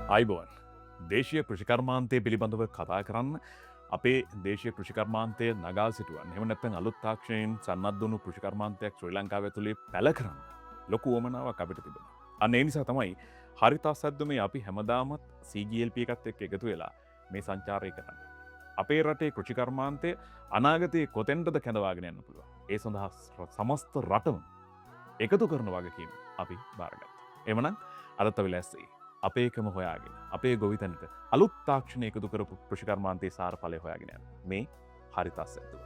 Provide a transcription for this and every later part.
අයිබෝන් දේශය කෘෂිකර්මාන්තය පිළිබඳව කතා කරන්න අපේ දේශය කෘෂිකර්මාන්තය නගා සිටුවන් එම නැත්තන් අලුත් තාක්ෂයෙන් සන්නත්දුණු කෘෂිකර්මාන්තයක් ශ්‍රී ලංකාව ඇතුළේ පැළ කරන්න ලොකු ඕමනාවක් අපිට තිබෙන. අන්න ඒ නිසා තමයි හරිතා සැද්දුමේ අපි හැමදාමත් CGLP එකත් එක්ක එකතු වෙලා මේ සංචාරය කරන්න. අපේ රටේ කෘෂිකර්මාන්තය අනාගතයේ කොතෙන්ටද කැඳවාගෙන යන්න පුළුවන්. ඒ සඳහා සමස්ත රටම එකතු කරන වගකීම අපි බාරගත්තා. එමනම් අදත් අපි ලැස්සේ අපේකම හොයාගෙන අපේ ගොවිතැනට අලුත් තාක්ෂණය එකතු කරපු කෘෂිකර්මාන්තයේ සාර ඵලය හොයාගෙන යන මේ හරිතා සැද්දුම.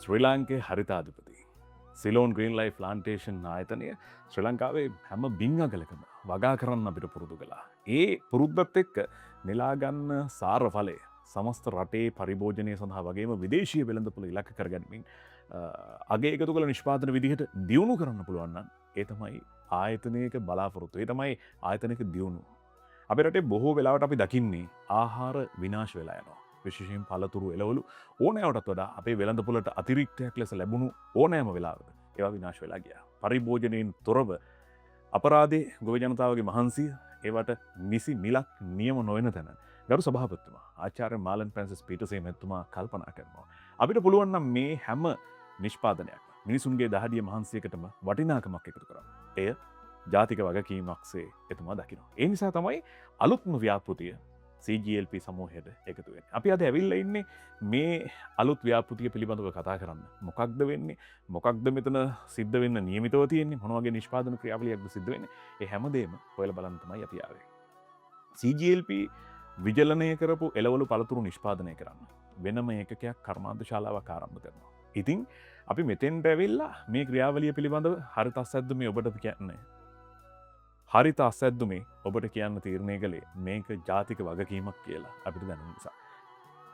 ශ්‍රී ලාංකේ හරිතාධිපති සිලෝන් ග්‍රීන් ලයිෆ් ප්ලාන්ටේෂන් ආයතනය ශ්‍රී ලංකාවේ හැම බිංගගලකම වගා කරන්න අපිට පුරුදු කළා. ඒ පුරුද්දත් එක්ක නෙලාගන්න සාර ඵලය සමස්ත රටේ පරිභෝජනය සඳහා වගේම විදේශීය වෙළඳපොළ ඉලක්ක කරගැනීමෙන් අගේ එකතු කළ නිෂ්පාදන විදිහට දියුණු කරන්න පුළුවන් නම් ඒ තමයි ආයතනයක බලාපොරොත්තු. ඒ තමයි ආයතනයක දියුණු. අපේ රටේ බොහෝ වෙලාවට අපි දකින්නේ ආහාර විනාශ වෙලා යනවා. විශේෂයෙන් පළතුරු එළවලු ඕනෑවටත් වඩා අපේ වෙළඳපොළට අතිරික්තයක් ලෙස ලැබුණු ඕනෑම වෙලාවක ඒවා විනාශ වෙලා ගියා. පරිභෝජනයෙන් තොරව අපරාධේ ගොවි ජනතාවගේ මහන්සිය ඒවට නිසි මිලක් නියම නොවන තැන ගරු සභාපතිතුමා ආචාර්ය මාලන් ෆ්‍රැන්සිස් පීටර්සේ මැතිතුමා කල්පනා කරනවා. අපිට පුළුවන් නම් මේ හැම නිෂ්පාදනයක් මිනිසුන්ගේ දහඩිය මහන්සියකටම වටිනාකමක් එකතු කරන්න. එය ජාතික වගකීමක්සේ එතුමා දකිනවා. ඒ නිසා තමයි අලුත්ම ව්‍යාපෘතිය CGLP සමූහයට එකතු වෙන්නේ. අපි අද ඇවිල්ලා ඉන්නේ මේ අලුත් ව්‍යාපෘතිය පිළිබඳව කතා කරන්න. මොකක්ද වෙන්නේ? මොකක්ද මෙතන සිද්ධ වෙන්න නියමිතව තියෙන්නේ? මොන වගේ නිෂ්පාදන ක්‍රියාවලියක්ද සිද්ධ වෙන්නේ? ඒ හැමදේම හොයලා බලන්න තමයි අපි ආවේ. CGLP විජලනය කරපු එළවලු පළතුරු නිෂ්පාදනය කරන්න වෙනම ඒකකයක් කර්මාන්ත ශාලාවක් ආරම්භ කරනවා. ඉතින් අපි මෙතෙන්ට ඇවිල්ලා මේ ක්‍රියාවලිය පිළිබඳව හරිත අසැද්දුමේ ඔබට කියන්නේ. හරිත අසැද්දුමේ ඔබට කියන්න තීරණය කළේ මේක ජාතික වගකීමක් කියලා අපිට දැනුන නිසා.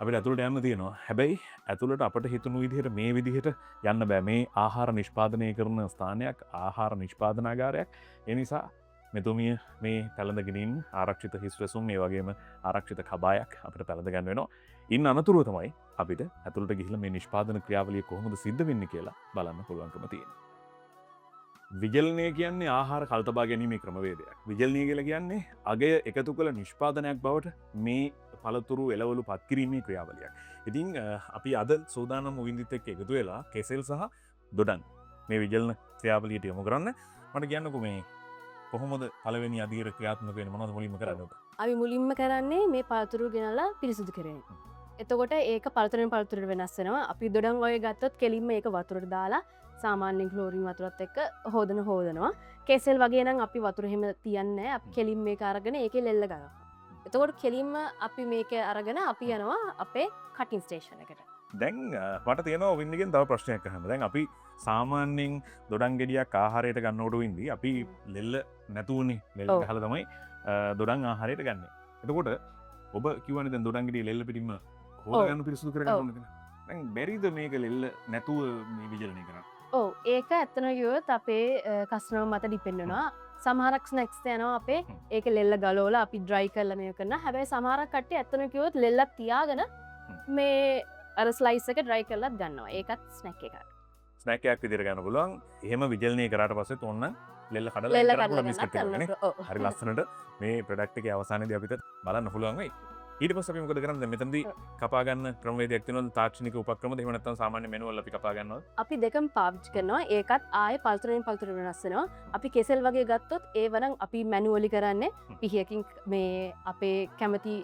අපිට ඇතුළට යන්න තියෙනවා. හැබැයි ඇතුළට අපට හිතුණු විදිහට මේ විදිහට යන්න බෑ. මේ ආහාර නිෂ්පාදනය කරන ස්ථානයක් ආහාර නිෂ්පාදනාගාරයක්. ඒ නිසා මෙතුමිය මේ පැළඳගෙනින් ආරක්ෂිත හිස්වැසුම් මේ වගේම ආරක්ෂිත කබායක් අපිට පැළඳගන්න වෙනවා. ඉන්න අනතුරුව තමයි අපිට ඇතුළට ගිහිල්ලා මේ නිෂ්පාදන ක්‍රියාවලිය කොහොමද සිද්ධ වෙන්නේ කියලා බලන්න පුළුවන්කම තියෙනවා. විජලනය කියන්නේ ආහාර කල්තබා ගැනීමේ ක්‍රමවේදයක්. විජලනය කියලා කියන්නේ අගය එකතු කළ නිෂ්පාදනයක් බවට මේ පළතුරු එළවලු පත් කිරීමේ ක්‍රියාවලියක්. ඉතින් අපි අද සූදානම් වින්දිත් එක්ක එකතු වෙලා කෙසෙල් සහ දොඩන් මේ විජලන ක්‍රියාවලියට යොමු කරන්න. මට කියන්නකෝ මේ කොහොමද පළවෙනි අධීර ක්‍රියාත්මක වෙන්නේ? මොනවද මුලින්ම කරන්නේ? අපි මුලින්ම කරන්නේ මේ පළතුරු ගෙනල්ලා පිරිසිදු කරන. එතකොට ඒක පළතුරෙන් පළතුරට වෙනස් වෙනවා. අපි දොඩම් වගේ ගත්තොත් කෙලින්ම ඒක වතුරට දාලා සාමාන්‍යයෙන් ක්ලෝරින් වතුරත් එක්ක හොදනවා. කෙසෙල් වගේ නම් අපි වතුර එහෙම තියන්නේ නැහැ. අපි කෙලින් මේක අරගෙන ඒකේ ලෙල්ල ගන්නවා. එතකොට කෙලින්ම අපි මේක අරගෙන අපි යනවා අපේ කටින් ස්ටේෂන් එකට. දැන් මට තියෙනවා වින්දිගෙන් තව ප්‍රශ්නයක් අහන්න. දැන් අපි සාමාන්‍යයෙන් දොඩම් ගෙඩියක් ආහාරයට ගන්නකොට වින්දි අපි ලෙල්ල නැතුවනේ ලෙල්ල ගහලා තමයි දොඩම් ආහාරයට ගන්න. එතකොට ඔබ කිව්වනේ දැන් දොඩම් ගෙඩිය ලෙල්ල පිටින්ම හොදගන්න පිරිසුදු කරගන්න ඕනේ කියලා. දැන් බැරිද මේක ලෙල්ල නැතුව මේ විජලනය කරන්න? ඔව් ඒක ඇත්තම කිව්වොත් අපේ කස්ටමර් මත ඩිපෙන්ඩ් වෙනවා. සමහරක් ස්නැක්ස් යනවා අපේ ඒක ලෙල්ල ගලවලා අපි ඩ්‍රයි කරලා මේක කරනවා. හැබැයි සමහරක් කට්ටිය ඇත්තම කිව්වොත් ලෙල්ලක් තියාගෙන මේ අර ස්ලයිස් එක ඩ්‍රයි කරලත් ගන්නවා. ඒකත් ස්නැක් එකක්. ස්නැක් එකක් විදිහට ගන්න පුළුවන්. එහෙම විජලනය කරාට පස්සෙත් ඕන්න ලෙල්ල කඩලා කරලා බිස්කට් එකක් ගන්න. හරි ලස්සනට මේ ප්‍රොඩක්ට් එකේ අවසානයේදී අපිට බලන්න පුළුවන් වෙයි. ඊට පස්සේ අපි මොකද කරන්නේ? මෙතනදී කපා ගන්න ක්‍රමවේදයක් තියෙනවද? තාක්ෂණික උපක්‍රමද? එහෙම නැත්නම් සාමාන්‍ය මැනුවල් අපි කපා ගන්නවද? අපි දෙකම පාවිච්චි කරනවා. ඒකත් ආයේ පළතුරෙන් පළතුරට වෙනස් වෙනවා. අපි කෙසෙල් වගේ ගත්තොත් ඒවනම් අපි මැනුවලි කරන්නේ පිහියකින් මේ අපේ කැමති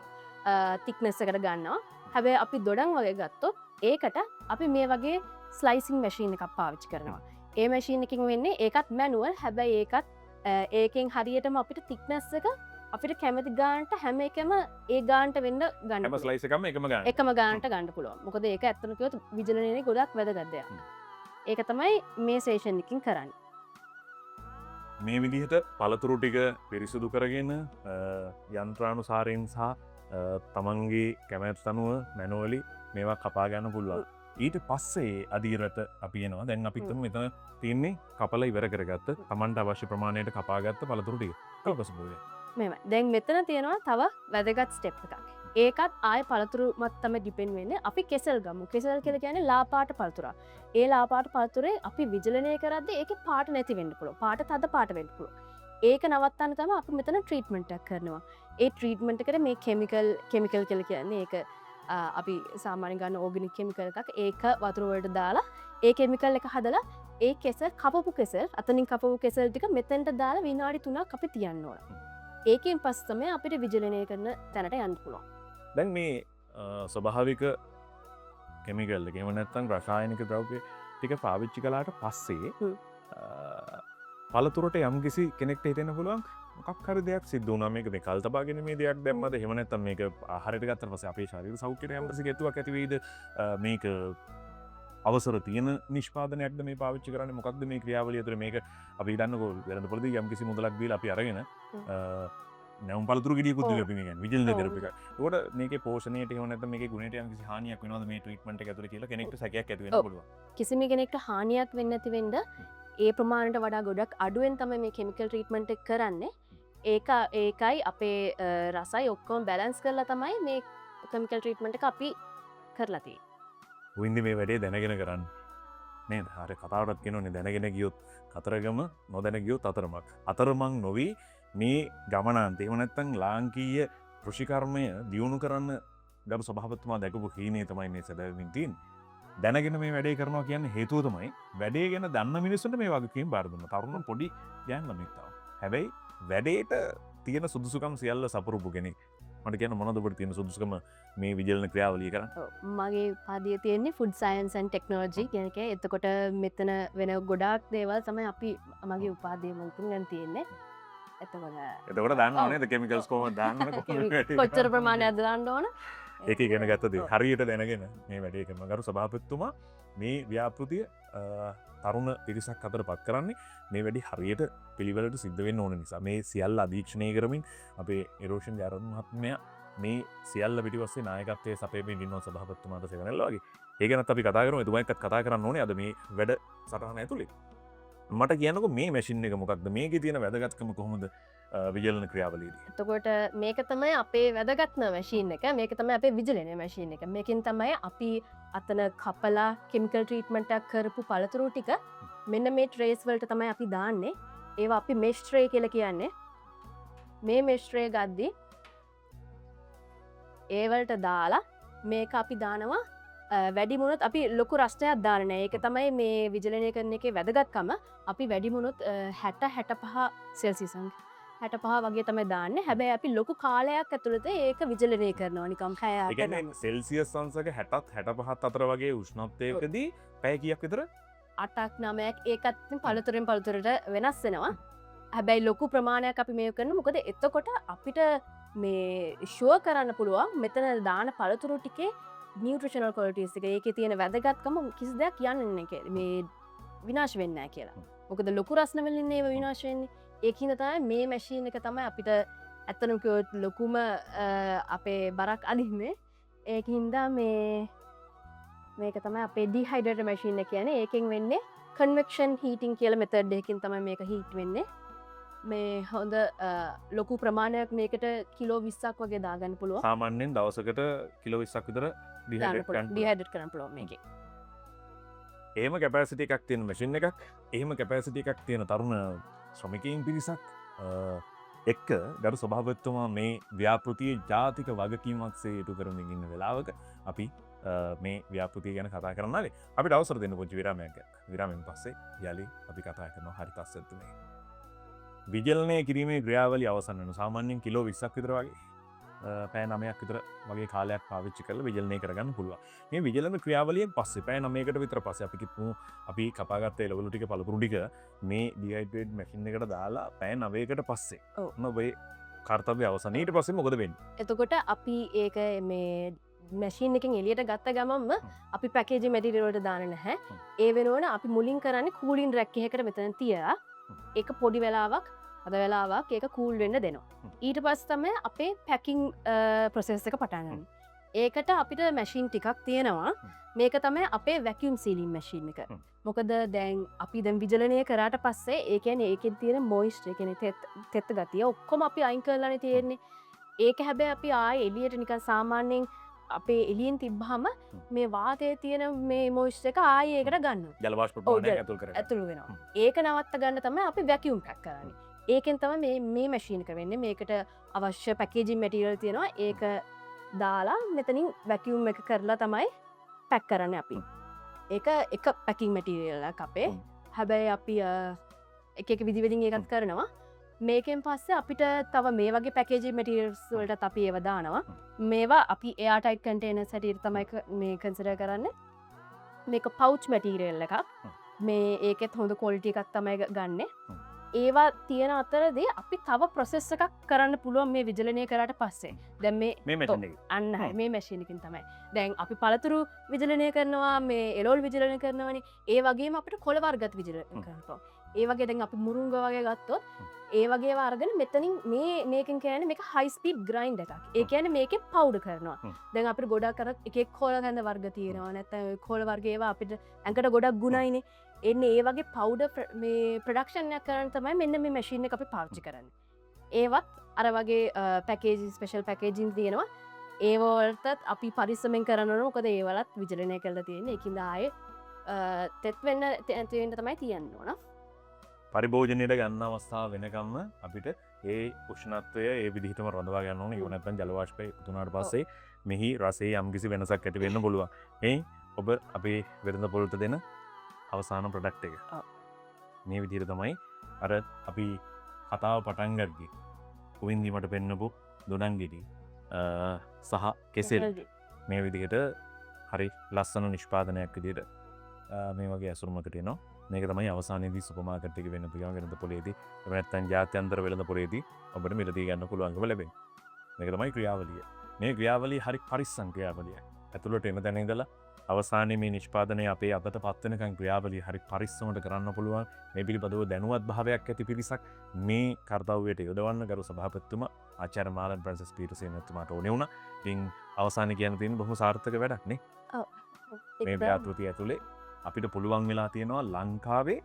තික්නස් එකට ගන්නවා. හැබැයි අපි දොඩම් වගේ ගත්තොත් ඒකට අපි මේ වගේ ස්ලයිසිං මැෂීන් එකක් පාවිච්චි කරනවා. ඒ මැෂීන් එකකින් වෙන්නේ ඒකත් මැනුවල්. හැබැයි ඒකත් ඒකෙන් හරියටම අපිට තික්නස් එක අපිට කැමති ගානට හැම එකම ඒ ගානට වෙන්න ගන්න. හැම ස්ලයිස් එකම එකම ගාන. එකම ගානට ගන්න පුළුවන්. මොකද ඒක ඇත්තම කිව්වොත් විජලනයේ ගොඩක් වැදගත් දෙයක්. ඒක තමයි මේ සේෂන් එකකින් කරන්නේ. මේ විදිහට පළතුරු ටික පිරිසිදු කරගෙන යන්ත්‍රානුසාරයෙන් සහ තමන්ගේ කැමැත්ත අනුව මැනුවලි මේවා කපා ගන්න පුළුවන්. ඊට පස්සේ අදීරට අපි එනවා. දැන් අපි හිතමු මෙතන තියෙන්නේ කපලා ඉවර කරගත්ත තමන්ට අවශ්‍ය ප්‍රමාණයට කපාගත්ත පළතුරු ටික. ඊට පස්සේ මෙම දැන් මෙතන තියෙනවා තව වැදගත් ස්ටෙප් එකක්. ඒකත් ආය පළතුරු මත්තම ඩිපෙන් වෙන්න අපි කෙසල් ගමු කෙසල් කියල කියන ලාපාට පල්තුර ඒ ලාපාට පල්තුරේ අපි විජලනය කරද ඒක පාට නැති වෙන්න පුළ පාට තද පාට වෙන්පුළ ඒක නවත්තන්න තම අපි මෙතන ට්‍රීට්මෙන්ටක් කරනවා ඒ ට්‍රීට්මෙන්ට් කර මේ කෙමිකල් කල කියන්නේ ඒක අපි සාමාන්‍ය ගන්න ඕගනික් කෙමිකල් එකක් ඒක වතුරුවලට දාලා ඒ කෙමිකල් එක හදලා ඒ කෙසල් කපපු කෙසල් අතනින් කපපු කෙසල් ටික මෙතැන්ට දාලා විනාඩි 3ක් අපි තියන්න ඕන ඒකෙන් පස්සම අපිට විජලනය කරන තැනට යන්න පුළුවන් දැන් මේ ස්වභාවික කෙමිකල්ල ගෙම නැත්තන් රසායනික ද්‍රව්‍ය ටික පාවිච්චි කලාට පස්සේ පලතුරට යම් කිසි කෙනෙක්ට හිතෙන පුළුවන් මොකක්හර දෙයක් සිදුවන මේක මේ කල්තබාගෙන මේ දෙයක් දැම්මද හෙමනැත්තම් මේක ආහරට ගත්තර පස අපේ ශරීර සෞඛ්‍යයට යම්ටසි ගෙතුවක් ඇතිවීද මේක අවසර තියන නිෂ්පාදනයක් මේ පාවිච්චි කරන මොකක්ද මේ ක්‍රියාවලිය තුර මේක අපි දන්නකො වෙරඳ පොලද යම් කිසි මුදලක් දීලා අපි අරගෙන නැවම් පලතුරු ගෙඩියකුත් ලැබෙන විජලන කරපු එක. ඒකට මේකේ පෝෂණයට එහෙම නැත්නම් මේකේ ගුණයට යම් කිසි හානියක් වෙනවද මේ ට්‍රීට්මන්ට් එක ඇතුලේ කියලා කෙනෙක්ට සැකයක් ඇති වෙන්න පුළුවන්. කිසිම කෙනෙක්ට හානියක් වෙන්නේ නැති වෙන්න ඒ ප්‍රමාණයට වඩා ගොඩක් අඩුවෙන් තමයි මේ කෙමිකල් ට්‍රීට්මන්ට් එක කරන්නේ. ඒකයි අපේ රසයි ඔක්කොම බැලන්ස් කරලා තමයි මේ කෙමිකල් ට්‍රීට්මන්ට් එක අපි කරලා තියෙන්නේ. වින්දි මේ වැඩේ දැනගෙන කරන්න. නේද? හර කතාවටත් කියනෝනේ දැනගෙන ගියොත් කතරගම නොදැන ගියොත් අතරමක්. අතරමං නොවි මේ ගමනාන්තේ එහෙම නැත්නම් ලාංකීය කෘෂිකර්මය දියුණු කරන්න ගරු සභාපතිතුමා දැකපු හීනේ තමයි මේ සැබෑවින් තියෙන්නේ. දැනගෙන මේ වැඩේ කරනවා කියන්නේ හේතුව තමයි වැඩේ ගැන දන්න මිනිස්සුන්ට මේ වගකීම් බාර දුන්නා. තරුණ පොඩි ගෑන් ළමෙක් තාම. හැබැයි වැඩේට තියෙන සුදුසුකම් සියල්ල සපුරුපු කෙනෙක්. මට කියන්න මොනවද ඔබට තියෙන සුදුසුකම මේ විජලන ක්‍රියාවලිය කරන්න? මගේ පාදිය තියෙන්නේ ෆුඩ් සයන්ස් ඇන්ඩ් ටෙක්නොලොජි කියන එක. එතකොට මෙතන වෙන ගොඩාක් දේවල් තමයි අපි මගේ උපාධිය මතින් ගන්න තියෙන්නේ. එතකොට දන්න ඕනේද කෙමිකල්ස් කොහොමද දාන්න කොච්චර ප්‍රමාණයක් දාන්න ඕන? ඒක ඉගෙන ගත්තද හරියට දැනගෙන මේ වැඩේ කරන ගරු සභාපතිතුමා මේ ව්‍යාපෘතිය තරුණ පිරිසක් අතර පත් කරන්නේ මේ වැඩි හරියට පිළිවෙලට සිද්ධ වෙන්න ඕන නිසා මේ සියල්ල අධීක්ෂණය කරමින් අපේ නිරෝෂන් ජාරන් මහත්මයා මේ සියල්ල පිටිපස්සේ නායකත්වයේ සපයමින් ඉන්නවා සභාපතිතුමාට සෙවනල්ලා වගේ. ඒක ගැනත් අපි කතා කරමු. එතුමා එක්කත් කතා කරන්න ඕනේ අද මේ වැඩ සටහන ඇතුලේ. මට කියන්නකො මේ මැෂින් එක මොකක්ද මේකේ තියෙන වැදගත්කම කොහොමද විජලන ක්‍රියාවලියේදී? එතකොට මේක තමයි අපේ වැදගත්ම මැෂින් එක. මේක තමයි අපේ විජලන මැෂින් එක. මේකෙන් තමයි අපි අතන කපලා කෙමිකල් ට්‍රීට්මන්ට් එකක් කරපු පළතුරු ටික මෙන්න මේ ට්‍රේස් වලට තමයි අපි දාන්නේ. ඒවා අපි මෙෂ් ට්‍රේ කියලා කියන්නේ. මේ මෙෂ් ට්‍රේ ගද්දි ඒ වලට දාලා මේක අපි දානවා වැඩිමුණොත් අපි ලොකු රස්ටයක් දාන්න නෑ. ඒක තමයි මේ විජලනය කරන එකේ වැදගත්කම. අපි වැඩිමුණොත් 60-65 සෙල්සියස් 65 වගේ තමයි දාන්න. හැබැයි අපි ලොකු කාලයක් ඇතුළත ඒක විජලනය කරනවා නිකම් 6-8. ඒ කියන්නේ සෙල්සියස් අංශක 60-65 අතර වගේ උෂ්ණත්වයකදී පැය කීයක් විතර? 8ක් 9ක් ඒකත් පළතුරෙන් පළතුරට වෙනස් වෙනවා. හැබැයි ලොකු ප්‍රමාණයක් අපි මේ කරන මොකද එතකොට අපිට මේ ෂුවර් කරන්න පුළුවන් මෙතන දාන පළතුරු ටිකේ නියුට්‍රිෂනල් ක්වොලිටිස් එක ඒකේ තියෙන වැදගත්කම කිසි දෙයක් යන්නේ නැහැ මේ විනාශ වෙන්නේ නැහැ කියලා. මොකද ලොකු රස්න වලින් ඒව විනාශ වෙන්නේ. ඒකින්ද තමයි මේ මැෂින් එක තමයි අපිට ඇත්තටම කිව්වොත් ලොකුම අපේ බරක් අදින්නේ. ඒකින්ද මේක තමයි අපේ ඩිහයිඩ්‍රේටර් මැෂින් එක කියන්නේ. ඒකෙන් වෙන්නේ කන්වෙක්ෂන් හීටින් කියලා මෙතඩ් එකකින් තමයි මේක හීට් වෙන්නේ. මේ හොඳ ලොකු ප්‍රමාණයක් මේකට කිලෝ 20ක් වගේ දාගන්න පුළුවන්. සාමාන්‍යයෙන් දවසකට කිලෝ 20ක් විතර ඩිහයිඩ්‍රේට් කරන්න පුළුවන් මේකේ. එහෙම කැපැසිටි එකක් තියෙන මැෂින් එකක්, එහෙම කැපැසිටි එකක් තියෙන තරුණ ශ්‍රමිකයින් පිරිසක් එක්ක ගරු සභාපතිතුමා මේ ව්‍යාපෘතියේ ජාතික වගකීමක්සේ ඉටු කරමින් ඉන්න වෙලාවක අපි මේ ව්‍යාපෘතිය ගැන කතා කරන්නාවේ. අපිට අවසර දෙන්න පුංචි විරාමයක්. විරාමයෙන් පස්සේ යලි අපි කතා කරනවා හරි තස්සත් මේ විජලනය කිරීමේ ක්‍රියාවලිය අවසන් වෙනවා. සාමාන්‍යයෙන් කිලෝ 20ක් විතර වගේ පැය 9ක් විතර වගේ කාලයක් පාවිච්චි කරලා විජලනය කරගන්න පුළුවන්. මේ විජලන ක්‍රියාවලියෙන් පස්සේ පැය 9කට විතර පස්සේ අපි කිව්වු අපි කපාගත්ත එළවලු ටික පළතුරු ටික මේ ඩිහයිඩ්‍රේට් මැෂින් එකට දාලා පැය 9කට පස්සේ ඔබේ කාර්යය අවසන්. ඊට පස්සේ මොකද වෙන්නේ? එතකොට අපි ඒක මේ මැෂින් එකෙන් එළියට ගත්ත ගමන්ම අපි පැකේජින් මැටීරියල් වලට දාන්නේ නැහැ. ඒ වෙනුවට අපි මුලින් කරන්නේ කූලින් රැක් එකකට මෙතන තියලා ඒක පොඩි වෙලාවක් අද වෙලාවක් ඒක කූල් වෙන්න දෙනවා. ඊට පස්සේ තමයි අපේ පැකින් ප්‍රොසෙස් එක පටන් ගන්න. ඒකට අපිට මැෂින් ටිකක් තියෙනවා. මේක තමයි අපේ වැකියුම් සීලින් මැෂින් එක. මොකද දැන් අපි දැන් විජලනය කරාට පස්සේ ඒ කියන්නේ ඒකෙන් තියෙන මොයිස්චර් ඒ කියන්නේ තෙත් ගතිය ඔක්කොම අපි අයින් කරලානේ තියෙන්නේ. ඒක හැබැයි අපි ආය එලියට නිකන් සාමාන්‍යයෙන් අපේ එලියෙන් තිබ්බහම මේ වාතය තියෙන මේ මොයිස්චර් එක ආයේ ඒකට ගන්නවා. ජල වාෂ්ප ප්‍රමාණයක් ඇතුල් කරගන්න. ඇතුළු වෙනවා. ඒක නවත්ත ගන්න තමයි අපි වැකියුම් පැක් කරන්නේ. ඒකෙන් තමයි මේ මැෂින් එක වෙන්නේ. මේකට අවශ්‍ය පැකේජින් මැටීරියල් තියෙනවා. ඒක දාලා මෙතනින් වැකියුම් එක කරලා තමයි පැක් කරන්නේ අපි. ඒක එක පැකින් මැටීරියල් එකක් අපේ. හැබැයි අපි එක විදිවලින් ඒකත් කරනවා. මේකෙන් පස්සේ අපිට තව මේ වගේ පැකේජි මැටීරියල්ස් වලට අපි ඒව දානවා. මේවා අපි එයාටයිට් කන්ටේනර්ස් හැටියට තමයි මේ කන්සිඩර් කරන්නේ. මේක පවුච් මැටීරියල් එකක්. මේ ඒකෙත් හොඳ ක්වොලිටි එකක් තමයි ගන්නෙ. ඒවා තියෙන අතරදී අපි තව ප්‍රොසෙස් එකක් කරන්න පුළුවන් මේ විජලනය කරාට පස්සේ. දැන් මේ මැෂින් එක. අන්න මේ මැෂින් එකකින් තමයි. දැන් අපි පළතුරු විජලනය කරනවා, මේ එළවලු විජලනය කරනවානේ. ඒ වගේම අපිට කොළ වර්ගත් විජලනය කරනවා. ඒ වගේ දැන් අපි මුරුංග වගේ ගත්තොත් ඒ වගේ අරගෙන මෙතනින් මේකෙන් කියන්නේ මේක හයි ස්පීඩ් ග්‍රයින්ඩ් එකක්. ඒ කියන්නේ මේකේ පවුඩර් කරනවා. දැන් අපිට ගොඩක් අර එක එක කොළ කඳ වර්ග තියෙනවා. නැත්නම් ඔය කොළ වර්ග ඒවා අපිට ඇඟට ගොඩක් ගුණයිනේ. එන්නේ ඒ වගේ පවුඩර් මේ ප්‍රොඩක්ෂන් එකක් කරන්න තමයි මෙන්න මේ මැෂින් එක අපි පාවිච්චි කරන්නේ. ඒවත් අර වගේ පැකේජින් ස්පෙෂල් පැකේජින් තියෙනවා. ඒ වලටත් අපි පරිස්සමෙන් කරන්න ඕන. මොකද ඒ වලත් විජලනය කරලා තියෙන්නේ. ඒකින්ද ආයේ තෙත් වෙන්න තමයි තියන්න ඕන. පරිභෝජනයට ගන්න අවස්ථාව වෙනකම්ම අපිට ඒ උෂ්ණත්වය ඒ විදිහටම රඳවා ගන්න ඕනේ. ඒ නැත්නම් ජල වාෂ්පය එකතු වුණාට පස්සේ මෙහි රසයේ යම්කිසි වෙනසක් ඇති වෙන්න පුළුවන්. ඔබ අපේ වෙළඳ පොළට දෙන අවසාන ප්‍රොඩක්ට් එක. මේ විදිහට තමයි අර අපි කතාව පටන් ගද්දි කුවින්දීමට පෙන්නපු දොඩංගිටි සහ කෙසෙල් මේ විදිහට හරි ලස්සන නිෂ්පාදනයක් විදිහට මේ වගේ ඇසුරුමකට එනවා. මේක තමයි අවසානයේදී සුපර් මාකට් එකේ වෙන්න පුළුවන් වෙළඳ පොලේදී එහෙම නැත්නම් ජාත්‍යන්තර වෙළඳ පොලේදී ඔබට මිලදී ගන්න පුළුවන්කම ලැබෙන්නේ. මේක තමයි ක්‍රියාවලිය. මේ ක්‍රියාවලිය හරි පරිස්සම් ක්‍රියාවලියක්. ඇතුළට එන තැන ඉඳලා අවසානයේ මේ නිෂ්පාදනය අපේ අතට පත් වෙනකන් ක්‍රියාවලිය හරි පරිස්සමට කරන්න පුළුවන්. මේ පිළිබඳව දැනුවත් භාවයක් ඇති පිරිසක් මේ කාර්යයට යොදවන්න ගරු සභාපතිතුමා ආචාර්ය මාලන් ප්‍රැන්සිස් පීටර්සන් මහත්මයාට ඕනේ වුණා. ඉතින් අවසානයේ කියන්න තියෙන බොහොම සාර්ථක වැඩක් නේ. ඔව්. මේ ව්‍යාපෘතිය ඇතුලේ අපිට පුළුවන් වෙලා තියෙනවා ලංකාවේ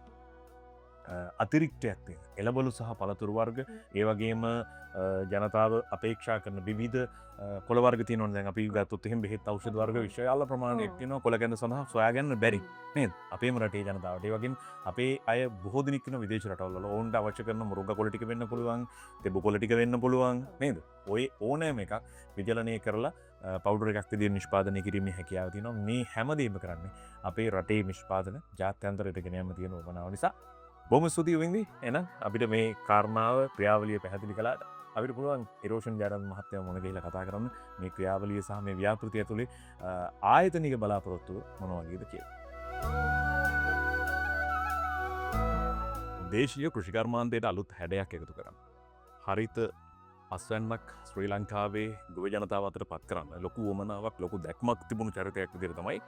අතිරික්තයක් තියෙන එළවලු සහ පළතුරු වර්ග ඒ වගේම ජනතාව අපේක්ෂා කරන විවිධ කොළ වර්ග තියෙනවා. දැන් අපි ගත්තොත් එහෙම බෙහෙත් ඖෂධ වර්ග විශාල ප්‍රමාණයක් තියෙනවා කොළ ගැන සඳහා සොයාගන්න බැරි නේද? අපේම රටේ ජනතාවට. ඒ වගේම අපේ අය බොහෝ දෙනෙක් ඉන්න විදේශ රටවල් වල ඕන්ට අවශ්‍ය කරන මුරුංග කොළ ටික වෙන්න පුළුවන්, තෙබු කොළ ටික වෙන්න පුළුවන් නේද? ඔය ඕනෑම එකක් විජලනය කරලා පවුඩර් එකක් විදිහට නිෂ්පාදනය කිරීමේ හැකියාව තියෙනවා. මේ හැමදේම කරන්නේ අපේ රටේ නිෂ්පාදන ජාත්‍යන්තරයට ගෙන යාම තියෙන උවමනාව නිසා. බොහොම ස්තුතියි වින්දි. එහෙනම් අපිට මේ කාරණාව ක්‍රියාවලිය පැහැදිලි කළාට අපිට පුළුවන් ඉරෝෂන් ජයරත්න මහත්තයා මොන ගිහිලා කතා කරන්න මේ ක්‍රියාවලිය සහ මේ ව්‍යාපෘතිය ඇතුලේ ආයතනික බලාපොරොත්තු මොන වගේද කියලා. දේශීය කෘෂි කර්මාන්තයට අලුත් හැඩයක් එකතු කරන්න. හරිත අස්වැන්නක් ශ්‍රී ලංකාවේ ගොවි ජනතාව අතර පත් කරන්න ලොකු වමනාවක් ලොකු දැක්මක් තිබුණු චරිතයක් විදිහට තමයි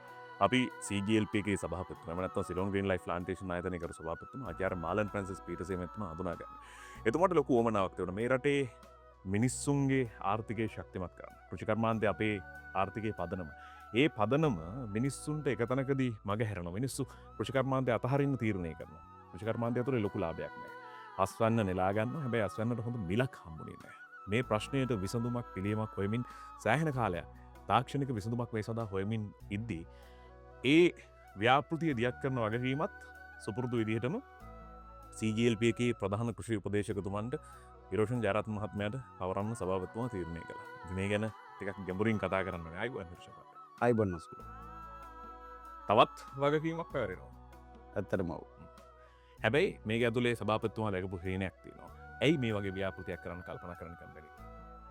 අපි CGLP එකේ සභාපතිතුමා එහෙම නැත්නම් සිලෝන් ග්‍රීන් ලයිෆ් ප්ලාන්ටේෂන් ආයතනයේ කරු සභාපතිතුමා ආචාර්ය මාලන් ප්‍රැන්සිස් පීටර්සන් මහත්මයා හඳුනාගන්න. එතුමාට ලොකු වමනාවක් තිබුණා මේ රටේ මිනිස්සුන්ගේ ආර්ථිකය ශක්තිමත් කරන්න. කෘෂි කර්මාන්තය අපේ ආර්ථිකයේ පදනම. ඒ පදනම මිනිස්සුන්ට එක තැනකදී මග හැරෙනවා. මිනිස්සු කෘෂි කර්මාන්තය අතහරින්න තීරණය කරනවා. කෘෂි කර්මාන්තය ඇතුලේ ලොකු ලාභයක් නැහැ. අස්වැන්න නෙලා ගන්නවා. හැබැයි අස්වැන්නට හොඳ මිලක් හම්බුනේ නැහැ. මේ ප්‍රශ්නයට විසඳුමක් පිළියමක් හොයමින් සෑහෙන කාලයක් තාක්ෂණික විසඳුමක් මේ සඳහා හොයමින් ඉද්දී ඒ ව්‍යාපෘතිය දියත් කරන වගකීමත් සුපුරුදු විදිහටම CGLP එකේ ප්‍රධාන කෘෂි උපදේශකතුමන්ට ඉරෝෂන් ජයරත්න මහත්මයාට පවරන්න සභාපතිතුමා තීරණය කළා. ඉතින් මේ ගැන ටිකක් ගැඹුරින් කතා කරන්න ඕනේ. ආයිබෝන් හිර්ෂපත්. ආයිබෝන් නස්කු. තවත් වගකීමක් පැවරෙනවා. ඇත්තටම ඔව්. හැබැයි මේක ඇතුලේ සභාපතිතුමා දැකපු හේනයක් තියෙනවා. ඇයි මේ වගේ ව්‍යාපෘතියක් කරන්න කල්පනා කරන්න කම්බැරි?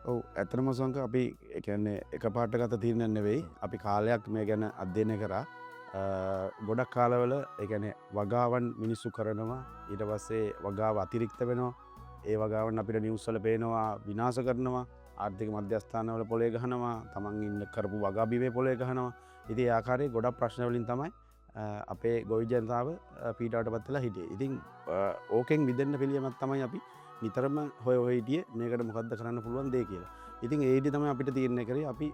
ඔව් ඇත්තටම සංක අපි ඒ කියන්නේ එකපාරට ගත තීරණයක් නෙවෙයි. අපි කාලයක් මේ ගැන අධ්‍යයනය කරා. ගොඩක් කාලවල ඒ කියන්නේ වගාවන් මිනිස්සු කරනවා. ඊට පස්සේ වගාව අතිරික්ත වෙනවා. ඒ වගාවන් අපිට නිවුස් වල පේනවා විනාශ කරනවා. ආර්ථික මධ්‍යස්ථානවල පොලේ ගහනවා. තමන් ඉන්න කරපු වගා බිමේ පොලේ ගහනවා. ඉතින් ඒ ආකාරයේ ගොඩක් ප්‍රශ්න වලින් තමයි අපේ ගොවි ජනතාව පීඩාවට පත් වෙලා හිටියේ. ඉතින් ඕකෙන් මිදෙන්න පිළියමක් තමයි අපි නිතරම හොය හිටියේ මේකට මොකද්ද කරන්න පුළුවන් දේ කියලා. ඉතින් ඒ ඉදි තමයි අපිට තීරණය කරේ අපි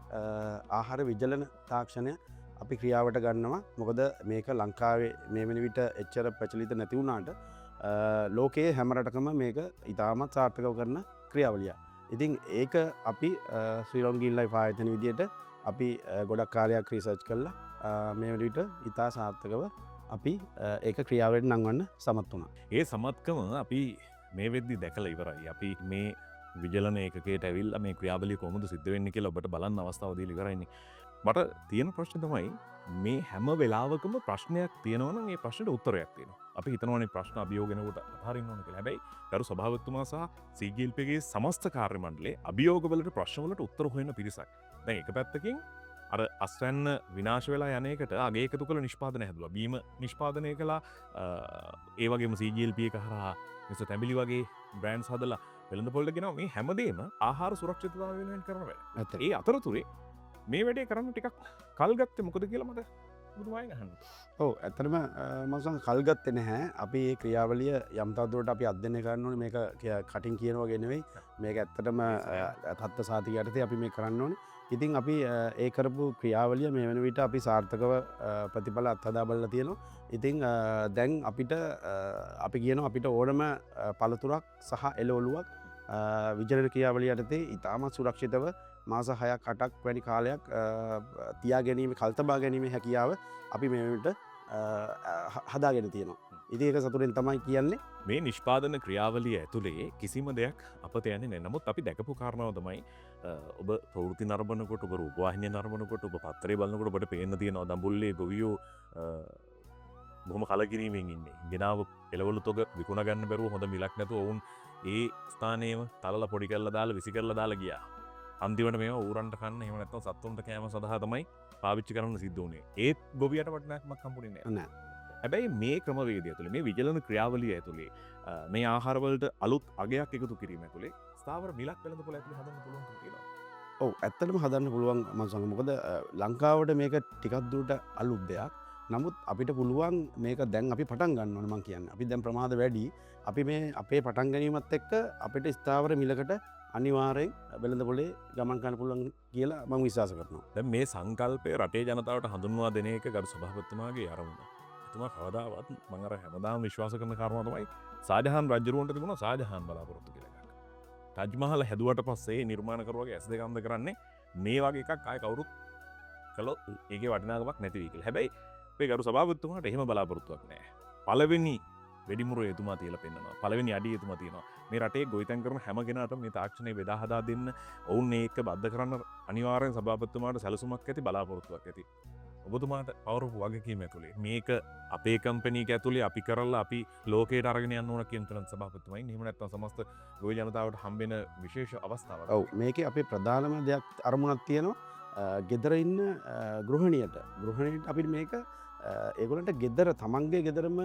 ආහාර විජලන තාක්ෂණය අපි ක්‍රියාවට ගන්නවා. මොකද මේක ලංකාවේ මේ වෙන විට එච්චර ප්‍රචලිත නැති වුණාට ලෝකයේ හැම රටකම මේක ඉතාමත් සාර්ථකව කරන ක්‍රියාවලියක්. ඉතින් ඒක අපි ශ්‍රීලොන්ගිල්ලයි පායතන විදියට අපි ගොඩක් කාලයක් ක්‍රීසර්ච් කරලා මේට ඉතා සාර්ථකව අපි ඒක ක්‍රියාවට නංවන්න සමත් වුණා. ඒ සමත්කම අපි මේ වෙද්දි දැකල ඉවරයි. අපි මේ විජලන ඒකේ ඇවිල් මේ ක්‍රියාබලි කොමුද සිද්ධ වෙන්න කියලා ඔබට බලන්න අවස්ථාවදී ඉවරයින්නේ. මට තියෙන ප්‍රශ්න තමයි මේ හැම වෙලාවකම ප්‍රශ්නයක් තියෙනවන ඒ ප්‍රශ්නයට උත්තරයක් තියෙන. අපි හිතනවන ප්‍රශ්න අභියෝගෙනකට හරින්න ඕන කියලා. හැබැයි ගරු සභාවත්තුමා සහ සීගිල්පගේ සමස්ත කාර්ය මණ්ඩලේ අභියෝගවලට ප්‍රශ්නවලට උත්තර හොයන පිරිසක්. දැන් එක පැත්තකින් අර අස්වැන්න විනාශ වෙලා යනකට අගේකතු කළ නිෂ්පාදන හැදුව බීම නිෂ්පාදනය කලා ඒවගේම සීජල්පිය කරහා නිස තැමිලි වගේ බ්‍රන්ඩ් හදලා වෙළඳ පොල්ලගෙන මේ හැමදේම ආහාර සුරක්ෂිතතාව වෙනුවෙන් කරනව. ඒ අතරතුරේ මේ වැඩේ කරන්න ටිකක් කල්ගත්ත මොකද කියලා මට බුදුමයි ගහන්න. ඔව ඇතරම මසන් කල්ගත්ත නැහැ අපි ඒ ක්‍රියාවලිය යම්තවදුරට අපි අධ්‍යනය කරන්න ඕන මේක කටින් කියනවා ගෙනෙවෙයි මේක ඇත්තටම තත්ත සාතිකයටතේ අපි මේ කරන්න ඕන. ඉතින් අපි ඒ කරපු ක්‍රියාවලිය මේ වන විට අපි සාර්ථකව ප්‍රතිඵල අත්හදා බලලා තියෙනවා. ඉතිං දැන් අපිට අපි කියන අපිට ඕනම පළතුරක් සහ එලෝලුවක් විජරණ ක්‍රියාවලිය යටතේ ඉතාමත් සුරක්ෂිතව මාස 6-8ක් වැනි කාලයක් තියා ගැනීම කල්තබා ගැනීම හැකියාව අපි මේට හදාගෙන තියෙනවා. ඉතිඒක සතුරෙන් තමයි කියන්නේ මේ නිෂ්පාදන ක්‍රියාවලිය ඇතුළේ කිසිම දෙයක් අපත යන්නේ නමුත් අපි දැකපු කාරණාව තමයි ඔබ ප්‍රවෘති නරඹනකොට ඔබ රූපවාහිනිය නරඹනකොට ඔබ පත්තරේ බලනකොට ඔබට පේන්න තියෙනවා දඹුල්ලේ ගොවියෝ බොහොම කලකිරීමෙන් ඉන්නේ. ගෙනාව එළවලු තොග විකුණ ගන්න බැරුව හොඳ මිලක් නැතුව ඔවුන් ඒ ස්ථානයේම තලලා පොඩි කරලා දාලා විසි කරලා දාලා ගියා. අන්තිමට මේවා ඌරන්ට කන්න එහෙම නැත්නම් සත්තුන්ට කෑම සඳහා තමයි පාවිච්චි කරන්න සිද්ධ වුණේ. ඒත් ගොවියට වටිනාකමක් හම්බුනේ නැහැ. හැබැයි මේ ක්‍රමවේදය තුළ මේ විජලන ක්‍රියාවලිය ඇතුළේ මේ ආහාරවලට අලුත් අගයක් එකතු කිරීම ඇතුළේ ස්ථාවර මිලක් වෙළඳ පොළ ඇතුළේ හදන්න පුළුවන් කියලා. ඔව් ඇත්තටම හදන්න පුළුවන් මම මොකද ලංකාවට මේක ටිකක් දුරට අලුත් දෙයක්. නමුත් අපිට පුළුවන් මේක දැන් අපි පටන් ගන්න ඕනේ මං කියන්නේ. අපි දැන් ප්‍රමාද වැඩි. අපි මේ අපේ පටන් ගැනීමත් එක්ක අපිට ස්ථාවර මිලකට අනිවාර්යෙන් වෙළඳ පොලේ ගමන් කරන්න පුළුවන් කියලා මම විශ්වාස කරනවා. දැන් මේ සංකල්පය රටේ ජනතාවට හඳුන්වා දෙන එක ගරු සභාපතිතුමාගේ අරමුණ. එතුමා කවදාවත් මම අර හැමදාම විශ්වාස කරන කාරණා තමයි ෂාජහාන් රජුරවන්ට තිබුණා ෂාජහාන් බලාපොරොත්තු කියලා එකක්. තාජ් මහල් හැදුවට පස්සේ නිර්මාණකරුවගේ ඇස් දෙක අන්ධ කරන්නේ මේ වගේ එකක් ආයේ කවුරුත් කළොත් ඒකේ වටිනාකමක් නැති වෙයි කියලා. හැබැයි මේ ගරු සභාපතිතුමාට එහෙම බලාපොරොත්තුවක් නැහැ. පළවෙනි වෙඩිමුර එතුමා තියලා පෙන්නනවා. පළවෙනි අඩිය එතුමා තියෙනවා. මේ රටේ ගොවිතැන් කරන හැම කෙනාටම මේ තාක්ෂණය බෙදා හදා දෙන්න ඔවුන් මේක බද්ධ කරන්න අනිවාර්යෙන් සභාපතිතුමාට සැලසුමක් ඇති බලාපොරොත්තුවක් ඇති. ඔබතුමාට පවරපු වගකීම ඇතුළේ මේක අපේ කම්පැනි එක ඇතුළේ අපි කරලා අපි ලෝකයට අරගෙන යන්න ඕන කියන තැන සභාපතිතුමයි. එහෙම නැත්නම් සමස්ත ගොවි ජනතාවට හම්බෙන විශේෂ අවස්ථාවක්. ඔව් මේකේ අපේ ප්‍රධානම දෙයක් අරමුණක් තියෙනවා. ගෙදර ඉන්න ගෘහණියට අපිට මේක ඒගොලන්ට ගෙදර තමන්ගේ ගෙදරම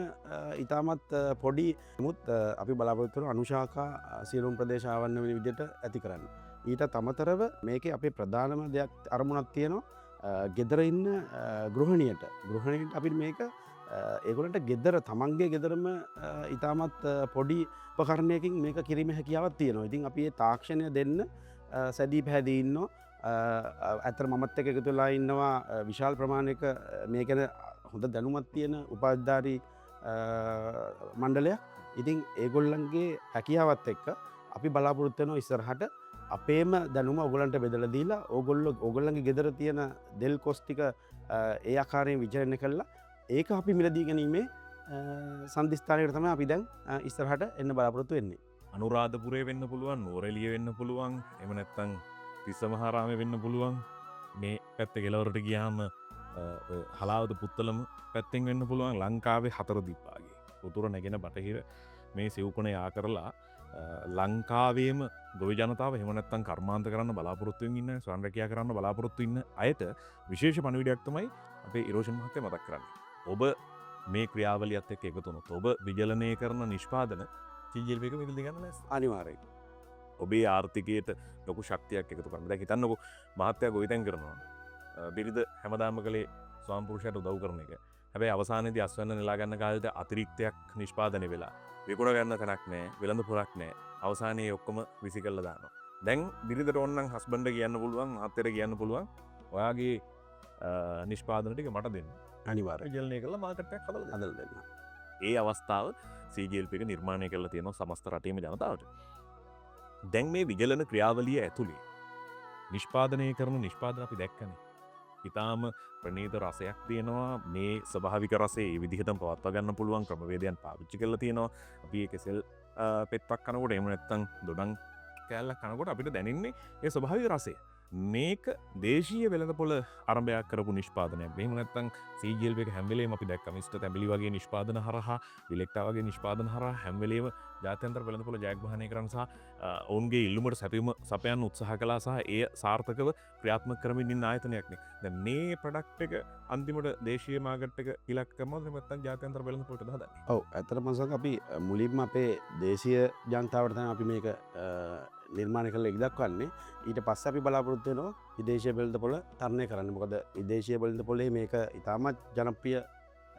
ඉතාමත් පොඩි මුත් අපි බලාපොරොත්තු අනුශාකා සියලුම් ප්‍රදේශාවන්න වෙන විදිහට ඇති කරන්න. ඊට තමතරව මේකේ අපේ ප්‍රධානම දෙයක් අරමුණක් තියෙනවා ගෙදර ඉන්න ගෘහණියට අපිට මේක ඒගොලන්ට ගෙදර තමන්ගේ ගෙදරම ඉතාමත් පොඩි උපකරණයකින් මේක කිරීම හැකියාවක් තියෙනවා. ඉතින් අපි ඒ තාක්ෂණය දෙන්න සැදී පැහැදී ඉන්නවා. ඇතර මමත් එක එකතු වෙලා ඉන්නවා විශාල ප්‍රමාණයක මේ ගැන හොඳ දැනුමත් තියෙන උපාධිධාරී මණ්ඩලයක්. ඉතින් ඒගොල්ලන්ගේ හැකියාවත් එක්ක අපි බලාපොරොත්තු වෙනවා ඉස්සරහට අපේම දැනුම ඔයගොල්ලන්ට බෙදලා දීලා ඕගොල්ලන්ගේ ගෙදර තියෙන දෙල් කොස් ටික ඒ ආකාරයෙන් විචාරණය කළා ඒක අපි මිලදී ගැනීමේ සම්දිස්ථානයකට තමයි අපි දැන් ඉස්සරහට එන්න බලාපොරොත්තු වෙන්නේ. අනුරාධපුරේ වෙන්න පුළුවන්, නුවරඑළිය වෙන්න පුළුවන්, එහෙම නැත්නම් තිස්සමහාරාමේ වෙන්න පුළුවන්. මේ පැත්තේ කෙළවරට ගියාම හලාවත පුත්තලම පැත්තෙන් වෙන්න පුළුවන්. ලංකාවේ හතර දිප්පාගේ උතුර නැගෙන බටහිර මේ සිව්කොණ යා කරලා ලංකාවේම ගොවි ජනතාව එහෙම නැත්නම් කර්මාන්ත කරන්න බලාපොරොත්තු වෙමින් ඉන්න, ස්වයං රැකියා කරන්න බලාපොරොත්තු ඉන්න අයට විශේෂ පණිවිඩයක් තමයි අපේ ඉරෝෂන් මහත්තයා මතක් කරන්නේ. ඔබ මේ ක්‍රියාවලියත් එක්ක එකතු වුණොත් ඔබ විජලනය කරන නිෂ්පාදන CGLP එක මිලදී ගන්න ලෑස්ති. අනිවාර්යයෙන්. ඔබේ ආර්ථිකයට ලොකු ශක්තියක් එකතු කරන්න. දැන් හිතන්නකෝ මහත්තයා ගොවිතැන් කරනවා. බිරිඳ හැමදාම කලේ ස්වාම පුරුෂයාට උදව් කරන එක. හැබැයි අවසානයේදී අස්වැන්න නෙලා ගන්න කාලෙට අතිරික්තයක් නිෂ්පාදනය වෙලා විකුණ ගන්න තැනක් නැහැ, වෙළඳ පොලක් නැහැ. අවසානයේ ඔක්කොම විසි කරලා දානවා. දැන් බිරිඳට ඕනනම් හස්බන්ඩ් කියන්න පුළුවන්, මහත්තයාට කියන්න පුළුවන් ඔයාගේ නිෂ්පාදන ටික මට දෙන්න. අනිවාර්යයෙන් විජලනය කරලා මාකට් එකක් හදලා දෙන්න. ඒ අවස්ථාව CGLP එක නිර්මාණය කරලා තියෙනවා සමස්ත රටේම ජනතාවට. දැන් මේ විගලන ක්‍රියාවලිය ඇතුළේ නිෂ්පාදනය කරන නිෂ්පාදන අපි දැක්කන. ඉතාම ප්‍රනීත රසයක් තියෙනවා මේ ස්භාවික රසේ විදිහතම පවත්ව ගන්න පුළුවන් ක්‍රමවේදයන් පාවිච්චි කරලා තියෙනවා අපි කෙසෙල් පෙත්තක් කනකොට එම නැත්තං දොඩන් කෑල්ල කනකොට අපිට දැනන්නේ ඒ ස්වභාවික රසේ. මේක දේශීය වෙළඳ පොළ අරභයක් කරපු නිෂ්පාදනය මෙම නැත්තන් සීජල්ක හැම්වලේ අපි දැක් මිස්ට තැබිලි වගේ නිෂ්පාදන හරහා විලෙක්ටාවගේ නිෂ්පාදන හර හැම්වලේම ජාතන්ත්‍ර වෙළඳ පොළ ජයග්‍රහණය කරන සහ ඔවුන්ගේ ඉල්ලුමට සැපීම සපයන් උත්සාහ කලා සහ එය සාර්ථකව ක්‍රියාත්ම කරමින් ඉන්න ආයතනයක්න ද මේ ප්‍රඩක්් එක අන්තිමට දේශය මාගට්ක ඉලක්කම මත්තන් ජාතන්ත්‍ර වෙළඳ පොට හද ඔව ඇතර මසක් අපි මුලින්ම අපේ දේශය ජනතාවටතන අපි මේක නිර්මාණ කල එක්දක් වන්නේ ඊට පස්ස අපි බලාපොරොත්වයනවා විදේශය බෙල්ද පොල තරණය කරන්න මොකද විදේශය බෙල්ද පොලේ මේක ඉතාමත් ජනප්‍රිය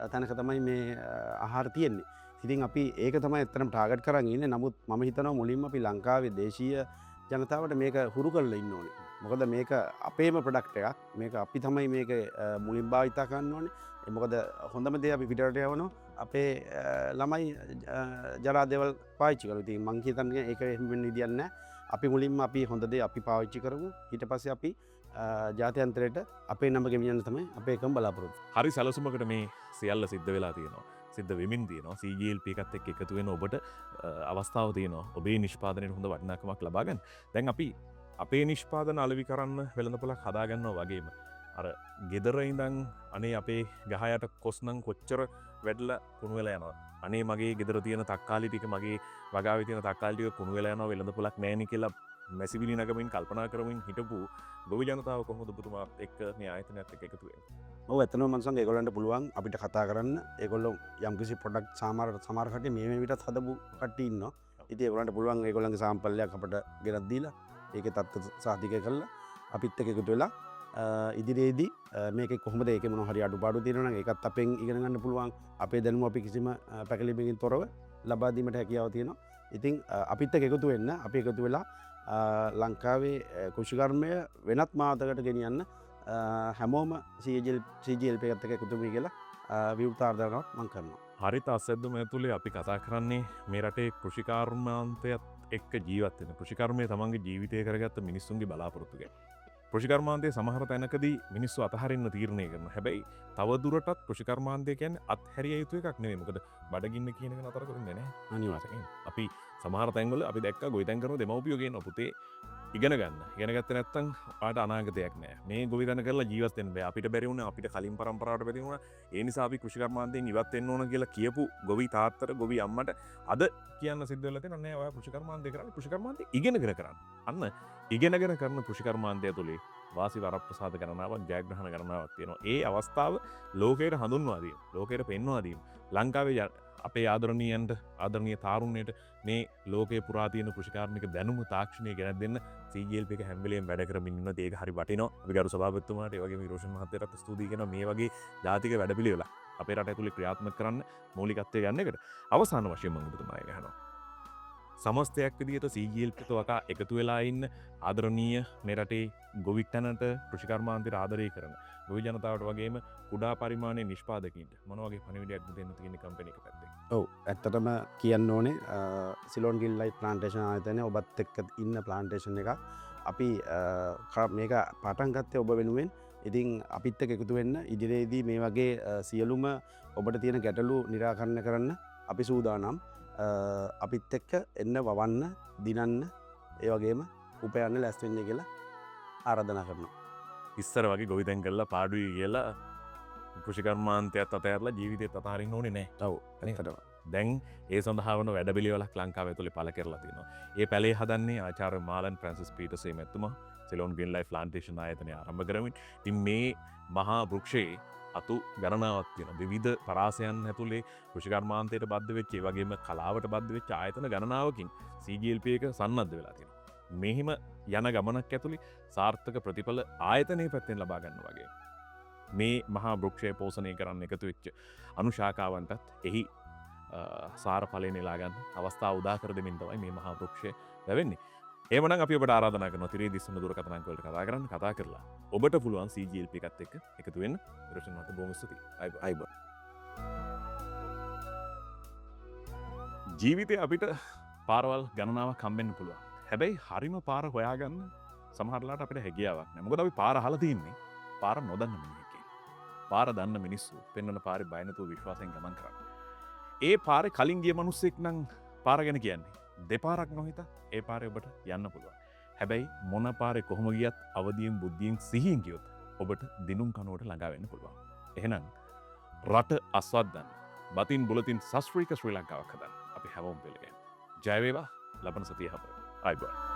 තැනක තමයි මේ ආහාර තියෙන්නේ ඉතින් අපි ඒක තමයි එතරම් ටාගට් කරන්න ඉන්න නමුත් ම හිතනවා මුලින්ම අපි ලංකාවේ දේශීය ජනතාවට මේක හුරු කරල ඉන්න ඕනේ මොකද මේක අපේම ප්‍රඩක්ට එකක් මේක අපි තමයි මේක මුලින් භාවිතා කරන්න ඕනේ එමොකද හොඳම දේ අපි පිටට යවනවා අපේ ළමයි ජරාදෙවල් පාච්චි කරුති මංහිතන්ගේ ඒක එහමෙන් විදින්න අපි මුලින්ම අපි හොඳදේ අපි පාවිච්චි කරමු හිට පස්ස අපි ජාතයන්තරයට අපේ නම ගෙමියන්න තමයි අපේ එකම් බලාපොරොත් හරි සැලසුමකට මේ සියල්ල සිද්ධ වෙලා තියෙනවා සිද්ධ වෙමින් තියනවා සීජල්පිකත් එක් එකතු වෙන ඔබට අවස්ථාව තියනවා ඔබේ නිෂ්පාදනයට හොඳ වටනාකමක් ලබාගන්න දැන් අපි අපේ නිෂ්පාදන අලවි කරන්න වෙළඳ පොලක් හදාගන්නවා වගේම අර ගෙදර ඉඳං අනේ අපේ ගහයට කොස්නං කොච්චර වැඩල කුණුවෙල යනවා අනේ මගේ ගෙදර තියෙන තක්කාලිටික මගේ වගා තියන තක්කාලිටික කුණුවෙල යනවා වෙළඳ පොලක් නෑනි කියලා මැසිවිලි නගමින් කල්පනා කරමින් හිටපු ගොවි ජනතාව කොහොමද පුතුමා එක්ක මේ ආයතනයත් එක්ක එකතු වෙන්නේ ඇතන මන්සන් ඒගොලන්ට පුළුවන් අපිට කතා කරන්න ඒගොල්ල යම්කිසි පොඩක් සාමාරට සමාරකට මේ විටත් හදපු කටඉන්න ඉති ඒගොලන්ට පුළුවන් ඒගොලන්ගේ සාම්පල්ලයක් අපට ගෙනත් දීලා ඒක තත්ව සාධිකය කරලා අපිත් එක එකතු වෙලා ඉදිරියේදී මේක කොහොමද ඒක මොන හරි අඩුපාඩු තියෙනවා නම් ඒකත් අපෙන් ඉගෙන ගන්න පුළුවන් අපේ දැනුම අපි කිසිම පැකලිමකින් තොරව ලබා දීමට හැකියාව තියෙනවා ඉතින් අපිත් එක්ක එකතු වෙන්න අපි එකතු වෙලා ලංකාවේ කෘෂිකර්මය වෙනත් මාතකට ගෙනියන්න හැමෝම සීජල්ප එකත් එක එකතුමී කියලා විවෘතාර්ධනයක් මං කරනවා හරිත අස්සද්දම ඇතුළේ අපි කතා කරන්නේ මේ රටේ කෘෂිකාර්මාන්තයත් එක්ක ජීවත්වෙන කෘෂිකර්මය තමන්ගේ ජීවිතය කරගත්ත මිනිස්සුන්ගේ බලාපොරොත්තුගේ කෘෂිකර්මාන්තය සමහර තැනකදී මිනිස්සු අතහරන්න තීරණය කරන හැබැයි තවදුරටත් කෘෂිකර්මාන්තය කියැන් අත්හැරිය යුතු එකක් නෙවේ මොකද බඩගින්න කියනක නතර කරන්න නෑ අනිවාසයෙන් අපි සමහර තැන්ගල අපි දැක් ගොයිතැන් කරන දෙමවපියෝගේ නොපුතේ ඉගෙන ගන්න ගෙනගත්ත නැත්තන් ආට අනාගතයක් නෑ මේ ගොවිතන කරලා ජීවතෙන් බෑ අපිට බැරිවුණ අපිට කලින් පරම්පරාට පැතිවුණ ඒ නිසා අපි කෘෂිකර්මාන්තයෙන් ඉවත්වෙන්න ඕන කියලා කියපු ගොවි තාත්තර ගොවි අම්මට අද කියන්න සිද්ධලත නෑ ඔය කෘෂිකර්මාන්තය කරන්න කෘෂිකර්මාන්තය ඉගෙනගෙන කරන්න අන්න ඉගෙනගෙන කරන කෘෂිකර්මාන්තය තුළේ වාසි වරප්‍රසාද කරනාවක් ජයග්‍රහණ කරනාවක් තියෙනවා ඒ අවස්ථාව ලෝකයට හඳුන්වාදීම ලෝකයට පෙන්වාදීම ලංකාවේ අපේ ආදරණීයන්ට ආදරණීය තාරුණයට මේ ලෝකේ පුරාතියන කෘෂිකාර්මික දැනුම තාක්ෂණය ගැන දෙන්න සීජල්පික හැම්වලේම් වැඩ කරමින් ඉන්න ඒක හරි වටිනවා අපි ගරු සභාපතිතුමාට ඒ වගේම රෝෂන් මහත්තයාට ස්තුතියි කරනවා මේ වගේ ජාතික වැඩපිළිවෙල අපේ රට ඇතුලේ ක්‍රියාත්මක කරන්න මූලිකත්වය ගන්න එකට අවසාන වශයෙන් මම ඔබතුමාට අහනවා සමස්තයක් විදිහට සීජල්පික වකා එකතු වෙලා ඉන්න ආදරණීය මේ රටේ ගොවිතැනට කෘෂිකර්මාන්තයට ආදරය කරන ගොවි ජනතාවට වගේම කුඩා පරිමාණයේ නිෂ්පාදකින්ට මොන වගේ පණිවිඩයක් දෙන්න තියෙන කම්පැනි එක පැත්තෙන් ඔව් ඇත්තටම කියන්න ඕනේ සිලෝන් ගිල් ලයිෆ් ප්ලාන්ටේෂන් ආයතනයේ ඔබත් එක්ක ඉන්න ප්ලාන්ටේෂන් එක අපි මේක පටන් ගත්තේ ඔබ වෙනුවෙන් ඉතින් අපිත් එක්ක එකතු වෙන්න ඉදිරියේදී මේ වගේ සියලුම ඔබට තියෙන ගැටලු निराකරණය කරන්න අපි සූදානම් අපිත් එක්ක එන්න වවන්න දිනන්න ඒ වගේම උපයන්න ලැස්ති වෙන්න කියලා ආරාධනා කරනවා ඉස්සර වගේ ගොවිතැන් කරලා පාඩුයි කියලා කෘෂිකර්මාන්තයත් අතෑරලා ජීවිතයත් අතහරින්න ඕනේ නෑ. ඔව් ඇත්තටම. දැන් ඒ සඳහාවන වැඩපිළිවෙලක් ලංකාව ඇතුලේ පළ කරලා තියෙනවා. ඒ පැලේ හදන්නේ ආචාර්ය මාලන් ෆ්‍රැන්සිස් පීටර්සේ මැතිතුමා සිලෝන් ග්‍රීන් ලයිෆ් ප්ලාන්ටේෂන් ආයතනය ආරම්භ කරමින් ඉතින් මේ මහා වෘක්ෂයේ අතු ගණනාවක් තියෙන විවිධ පරාසයන් ඇතුලේ කෘෂිකර්මාන්තයට බද්ධ වෙච්ච ඒ වගේම කලාවට බද්ධ වෙච්ච ආයතන ගණනාවකින් CGLP එක සන්නද්ධ වෙලා තියෙනවා. මෙහිම යන ගමනක් ඇතුළේ සාර්ථක ප්‍රතිඵල ආයතනයේ පැත්තෙන් ලබා ගන්න වගේ මේ මහා වෘක්ෂය පෝෂණය කරන්න එකතු වෙච්ච අනුශාකාවන්ටත් එහි සාර ඵලය නෙලා ගන්න අවස්ථාව උදා කර දෙමින් තමයි මේ මහා වෘක්ෂය ලැබෙන්නේ. එවනම් අපි ඔබට ආරාධනා කරනවා තිරේ දිස්සන දුරකථන අංක වලට කතා කරලා ඔබට පුළුවන් CGLP එකත් එක්ක එකතු වෙන්න. රොෂන් මහත්තයා බොහොම ස්තුතියි. අයබෝන්. ජීවිතේ අපිට පාරවල් ගණනාවක් හම්බෙන්න පුළුවන්. හැබැයි හරිම පාර හොයාගන්න සමහරලාට අපිට හැකියාවක් නෑ. මොකද අපි පාර අහලා තින්නේ පාර නොදන්න මිනිහෙක්ගෙන්. පාර දන්න මිනිස්සු පෙන්වන පාරේ බය නැතුව විශ්වාසයෙන් ගමන් කරන්නේ. ඒ පාරේ කලින් ගිය මිනිස්සෙක් නම් පාර ගැන කියන්නේ දෙපාරක් නොහිතා ඒ පාරේ ඔබට යන්න පුළුවන්. හැබැයි මොන පාරේ කොහොම ගියත් අවදියෙන් බුද්ධියෙන් සිහියෙන් ගියොත් ඔබට දිනුම් කනුවට ළඟා වෙන්න පුළුවන්. එහෙනම් රට අස්වද්දන්න බතින් බුලතින් සස්ත්‍රීක ශ්‍රී ලංකාවක් හදන්න අපි හැමෝම පිළිගන්න. ජය වේවා ලබන සතිය හැමෝම. ආයිබෝන්.